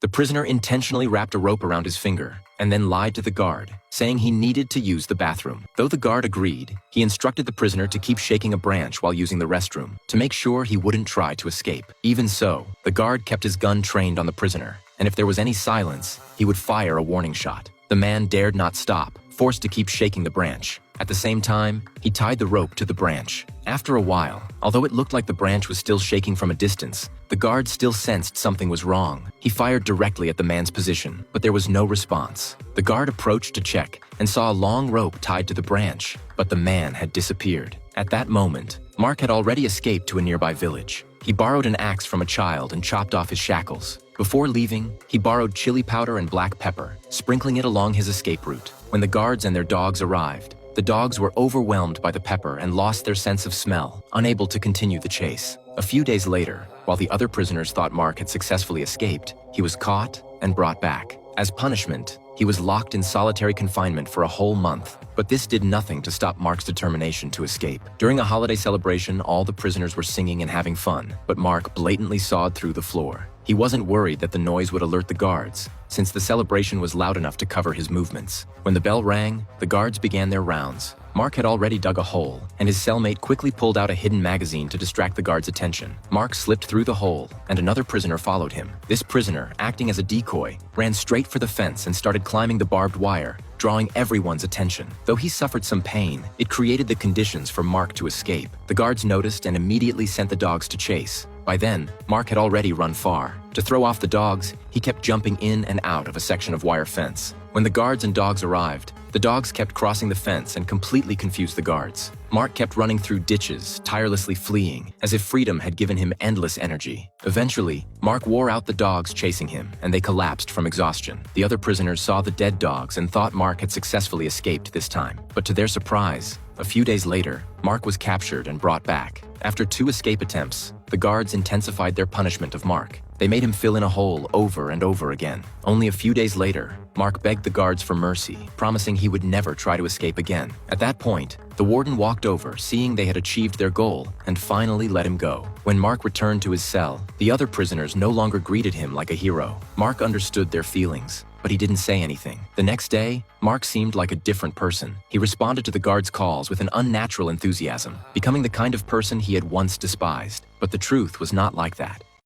The prisoner intentionally wrapped a rope around his finger and then lied to the guard, saying he needed to use the bathroom. Though the guard agreed, he instructed the prisoner to keep shaking a branch while using the restroom to make sure he wouldn't try to escape. Even so, the guard kept his gun trained on the prisoner, and if there was any silence, he would fire a warning shot. The man dared not stop, forced to keep shaking the branch. At the same time, he tied the rope to the branch. After a while, although it looked like the branch was still shaking from a distance, the guard still sensed something was wrong. He fired directly at the man's position, but there was no response. The guard approached to check and saw a long rope tied to the branch, but the man had disappeared. At that moment, Mark had already escaped to a nearby village. He borrowed an axe from a child and chopped off his shackles. Before leaving, he borrowed chili powder and black pepper, sprinkling it along his escape route. When the guards and their dogs arrived, the dogs were overwhelmed by the pepper and lost their sense of smell, unable to continue the chase. A few days later, while the other prisoners thought Mark had successfully escaped, he was caught and brought back. As punishment, he was locked in solitary confinement for a whole month, but this did nothing to stop Mark's determination to escape. During a holiday celebration, all the prisoners were singing and having fun, but Mark blatantly sawed through the floor. He wasn't worried that the noise would alert the guards, since the celebration was loud enough to cover his movements. When the bell rang, the guards began their rounds. Mark had already dug a hole, and his cellmate quickly pulled out a hidden magazine to distract the guards' attention. Mark slipped through the hole, and another prisoner followed him. This prisoner, acting as a decoy, ran straight for the fence and started climbing the barbed wire, drawing everyone's attention. Though he suffered some pain, it created the conditions for Mark to escape. The guards noticed and immediately sent the dogs to chase. By then, Mark had already run far. To throw off the dogs, he kept jumping in and out of a section of wire fence. When the guards and dogs arrived, the dogs kept crossing the fence and completely confused the guards. Mark kept running through ditches, tirelessly fleeing, as if freedom had given him endless energy. Eventually, Mark wore out the dogs chasing him, and they collapsed from exhaustion. The other prisoners saw the dead dogs and thought Mark had successfully escaped this time. But to their surprise, a few days later, Mark was captured and brought back. After 2 escape attempts, the guards intensified their punishment of Mark. They made him fill in a hole over and over again. Only a few days later, Mark begged the guards for mercy, promising he would never try to escape again. At that point, the warden walked over, seeing they had achieved their goal, and finally let him go. When Mark returned to his cell, the other prisoners no longer greeted him like a hero. Mark understood their feelings, but he didn't say anything. The next day, Mark seemed like a different person. He responded to the guards' calls with an unnatural enthusiasm, becoming the kind of person he had once despised. But the truth was not like that.